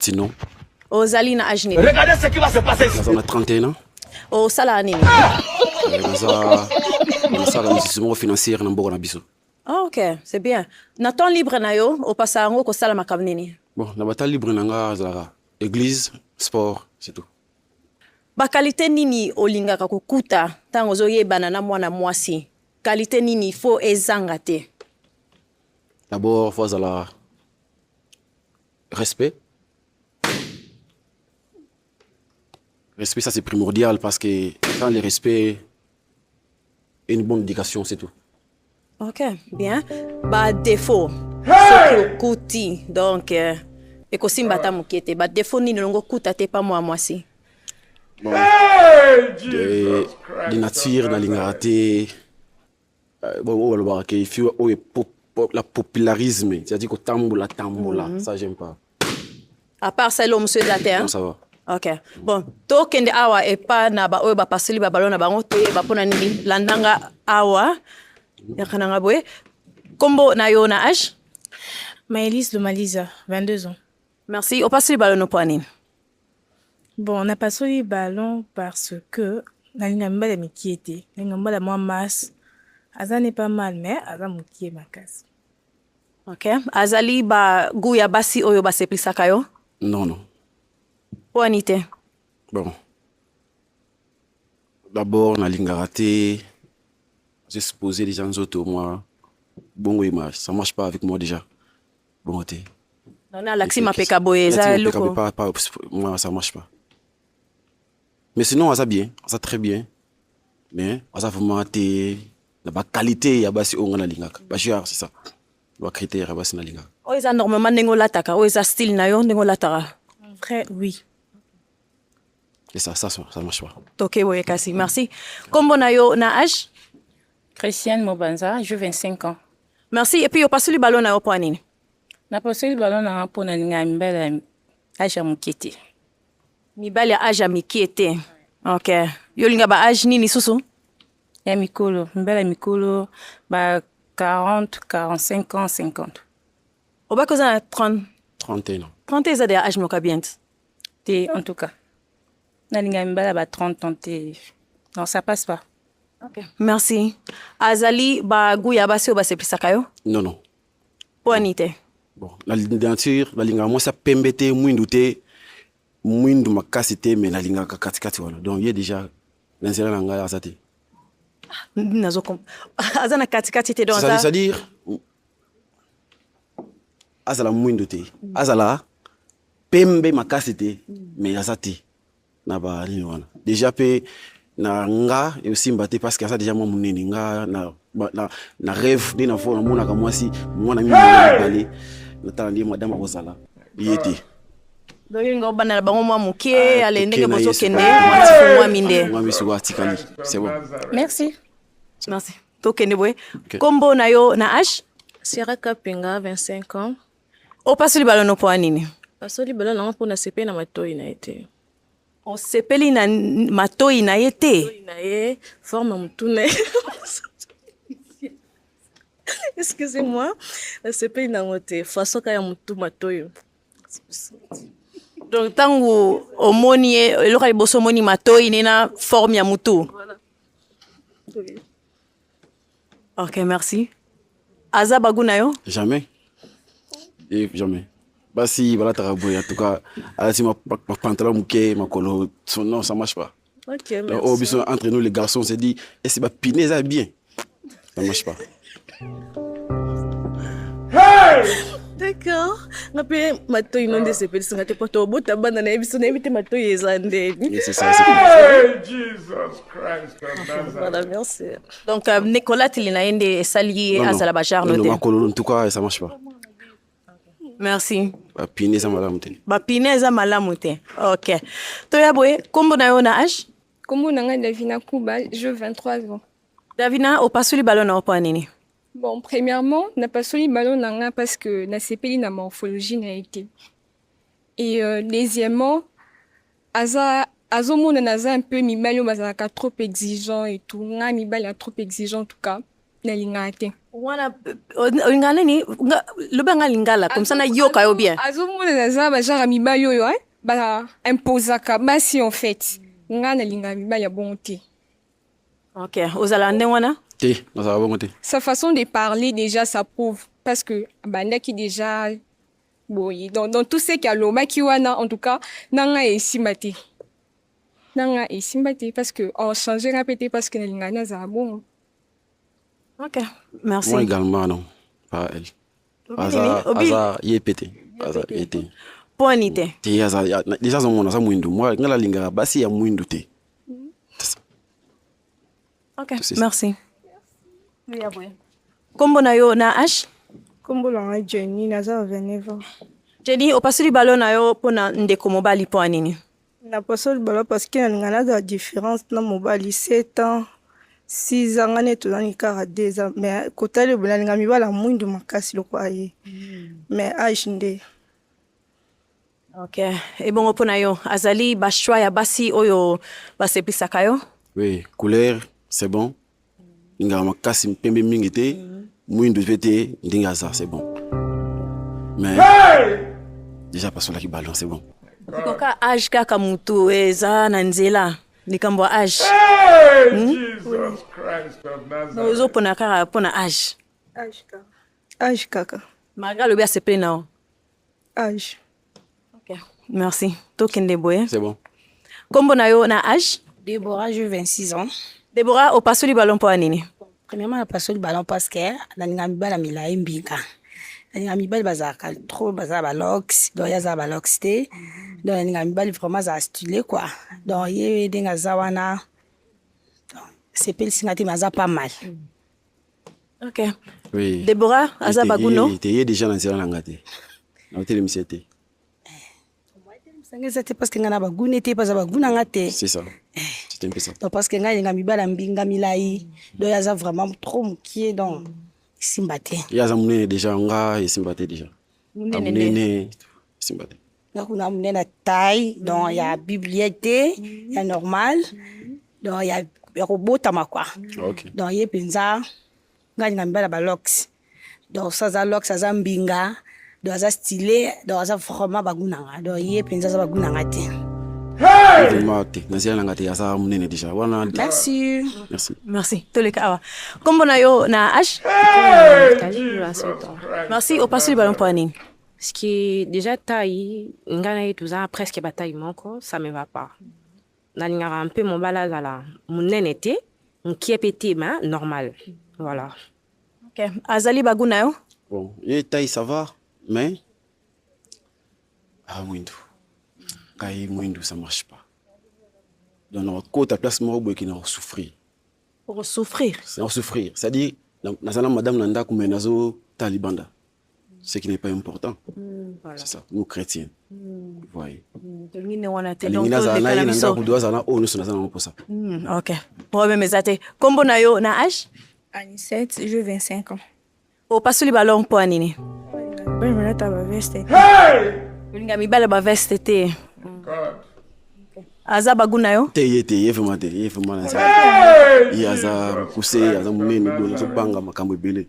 Sinon, ozali na âge nini? Regardez ce qui va se passer ici. on a 31 ans. Osala nini? On a l'investissement financier dans le biso. Ah, ok, c'est bien. Na temps libre na yo, opasa yango kosala makambo nini? Bon, na bata libre nanga zalaka église, sport, c'est tout. Bakalite nini olingaka kokuta ntango ozoyebana na mwana mwasi? Kalite nini fo ezanga te? D'abord, faut la respect. Respect, ça c'est primordial parce que sans le respect, une bonne éducation, c'est tout. Ok, bien. Ba défaut. Soki okuti, donc, ekosimba ta mokete. Ba défaut nini longo kuta te pa mwa mwasi? Bon, de nature, na lingaraté, bon, il faut la popularisme, c'est-à-dire que tamboula, ça j'aime pas. À part ça, l'homme sur la terre? Non, ça va. Ok. Bon, to kende awa e pa na ba oyo ba pasuli ba balona bango to ba pona nini landanga awa. Yakananga boye. Kombo na yo na âge? Maëlys Lomaliza, 22 ans. Merci. O pasuli balono po nini? Bon, on a passé les ballons parce que on a une mbala mikiete, une mbala moins masse. Aza n'est pas mal, mais aza mukie ma casse. Ok. Azali ba guya basi oyo ba seplisaka yo? Non, non. Po anite? Bon. D'abord, na lingaraté, j'ai supposé les gens autres, moi, bon image, ça marche pas avec moi déjà. Bon, t'es. Non, na laxi ma peka boye, za loko. Moi, ça marche pas. Mais sinon, ça bien, ça très bien. Mais, ça vraiment, t'es. La qualité, ya basi on a lingaka. Bachar, c'est ça. Le critère, ya basi na lingaka. O eza normalement nengo lataka, o eza style na yo nengo lataka. Après, oui. Et ça marche pas. Toke boye kasi, merci. Kombo na yo na âge? Christiane Mobanza, j'ai 25 ans. Merci. Et puis, yo pasuli ballon na yo po nini? Na pasuli ballon na po na ninga mbela aja mukete. Mibali ya âge mikiete. Ok. Yo linga ba âge nini susu? Ya mikolo, mbela mikolo ba 40, 45 ans, 50. Oba koza na 30. 31 ans. 30 eza de âge moka bien. En tout cas. Na ninga mbela ba 30 ans te. Non, ça passe pas. Ok. Merci. Azali ba guya basi oba seplisaka yo? Non, non. Po anite? Bon, la nature, la linga, moi ça pembete, mwindu makasi te, mais la linga kati wana. Donc, il y a déjà l'intérêt dans la zate. Nazo kom. Azana kati te donc ça. C'est-à-dire, azala mwindu te, azala pembe makasi te, mais azate. Na ba ni wana. Déjà pe na nga et aussi mbaté parce que ça déjà moi muneni nga na rêve de na fo na mona ka mwasi mwana mimi balé na tala ndi madame ozala yete. Donc ngo bana na bango mwa mukie ale ndenge bozo kende mwasi fu mwa minde. Mwa misu atikali. C'est bon. Merci. Merci. To kende boy. Kombo na yo na âge? Sierra Kapenga, 25 ans. O pasuli balono po nini? Pasoli balo na po na sepe na matoi na été. O sepeli na matoi na yete. Na ye forme mutune. Excusez-moi. La sepe na ngote façon ka ya mutu matoi. Donc tango omoni eloka liboso moni matoi nena forme ya mutu. Voilà. Oui. Ok, merci. Aza baguna yo? Jamais. Et jamais. Bah si, voilà, t'as raboué. En tout cas, si ma pantalon mouké, ma colo, non, ça marche pas. Ok, merci. Entre nous, les garçons, on s'est dit, et c'est pas piné, ça bien. Ça marche pas. Hey! D'accord. Après, matoi non de sepe, c'est ngate poto bota bana na ebiso na ebite matoi ezande. C'est ça, c'est Hey, Jesus Christ of Nazareth. Voilà, merci. Donc Nicolas Tilina ende sali azala bachar noté. Non, ma colo, en tout cas, ça marche pas. Merci. Ba piné, ça malamu te. Ba piné za malamu te. Ok. Toya boye, kombo na yo na âge? Kombo na nga Davina Kuba, j'ai 23 ans. Davina, o pasuli ballon na opo nini? Bon, premièrement, n'a pas soli ballon na nga parce que na sepeli na morphologie na été. Et deuxièmement, azomona naza un peu mibali bazalaka trop exigeant et tout. Nga mibali trop exigeant en tout cas. nalingaka te. wana olinga nini lobi anga lingala comme ça nayoka yo bien. Azomona naza bajara mibali oyo baimposaka basi en fait. Nga nalingaka mibali ya bongo te. Ok, ozala ndenge wana? Te, nazala bongo te. Sa façon de parler déjà ça prouve parce que bandaki déjà boye dans tout ce qu'alobaki wana en tout cas nanga esimba te. Nanga esimba te parce que on change répété parce que nalingaka nazala bongo. Ok, merci. Moi également, non. Pas elle. Aza yepete. Aza yete. Poni te. Te aza déjà son mona sa mwindu. Moi ngala lingara basi ya mwindu te. Ok, merci. Kombo na yo na H? Kombo langa Jenny, naza veneva. Jenny, opasuli balo na yo pona ndeko mobali po anini? Na pasoli balo parce que nalinga naza différence na mobali 7 ans. 6 ans ngane tozani kaka 2 ans mais kotali bonalinga mibala mwindu makasi lokwa ye mais age nde. Ok, ebongo pona yo azali bashwa ya basi oyo baseplisaka yo? Oui, couleur c'est bon. Ngara makasi mpembe mingi te, mwindu pete ndinga za c'est bon. Mais déjà pasola ki ballon c'est bon. Koka age kaka mutu eza na nzela likambo age. Jesus Christ of Nazareth. Ozo pona kaka pona age. Age kaka. Malgré lobi asepeli na yo. Age. Ok, merci. Tokende boye. C'est bon. Kombo na yo na age? Déborah, j'ai 26 ans. Deborah, opasuli ballon po anini? Premièrement, la passion du ballon parce que la mibala mila imbinga. La mibala bazaka trop bazaka balox, donc yaza balox te. Donc la mibala vraiment za stylé quoi. Donc yé denga zawana. C'est pel singati maza pas mal. Ok. Oui. Deborah, aza baguno? Te déjà na nzela nanga te. Na hotel misete. C'était parce que ngana bagune te pas baguna ngate. C'est ça. C'est un peu ça. Donc parce que ngana mibala mbinga milai. Donc yaza vraiment trop mkié donc simbate. Yaza munene déjà nga simbate déjà. Munene simbate. Donc on a munene taille donc il y a bibliothèque, il y a normal. Donc il y a robot tama quoi. OK. Donc yé penza ngana mibala balox. Donc ça za lox ça mbinga. Donc ça stylé, donc ça vraiment bagunanga. Donc yé penza ça bagunanga te. Vraiment te. Nazia nanga te yaza munene déjà. Wana. Merci. Merci. Merci. Toleka awa. Kombo na yo na H? Merci. Opasuli ballon po anini? Parce que déjà taille, ngana tout ça presque bataille moko, ça me va pas. Nalingara un peu mon balade là, mon nénété, mon qui est pété mais normal. Voilà. Ok. Azali baguna yo? Bon, et taille ça va, mais mwindu. Kai mwindu ça marche pas. Dans notre côté à place moro qui n'a souffrir. Pour souffrir. C'est en souffrir. C'est-à-dire nazana madame nanda kumenazo talibanda. Ce qui n'est pas important. Voilà. C'est ça, nous chrétiens. Vous voyez. Ok. Problème ezate. Kombo na yo na âge? Anisette, j'ai 25 ans. Opasuli ballon po anini? Ben voilà ta veste. Ulinga mibala ba veste te. God. Aza baguna yo? Te vraiment na ça. Il aza poussé, aza munene do so banga makambo ebele.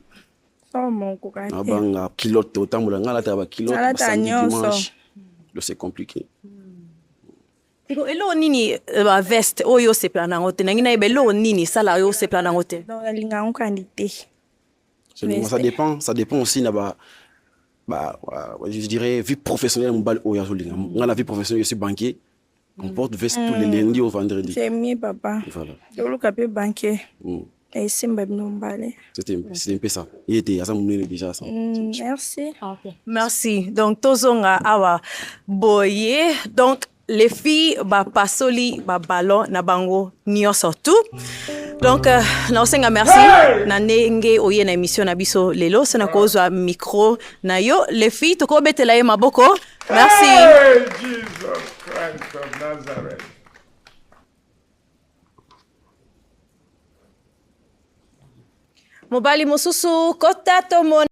Oh mon coca. Na banga kilote otambola ngala ta ba kilote ba dimanche. C'est compliqué. Elo nini ba veste oyo se plana ngote na ngina ebelo nini sala yo se plana ngote. Donc la linga on quantité. Ça dépend aussi na je dirais vie professionnelle mbal oyo azolinga. Ngala vie professionnelle je suis banquier. On porte veste tous les lundis au vendredi. C'est mieux papa. Voilà. Je le capé banquier. Et c'est C'était un peu ça. Il était à ça déjà ça. Merci. Okay. Merci. Donc tozonga awa boye. Donc les filles ba pasoli ba ballon na bango nyo surtout. Donc na osenga merci na nenge oye na émission na biso lelo sena kozwa micro na yo les filles to ko betela ye maboko. Merci. Hey, Jesus Christ of Nazareth. Mobali mosusu kota to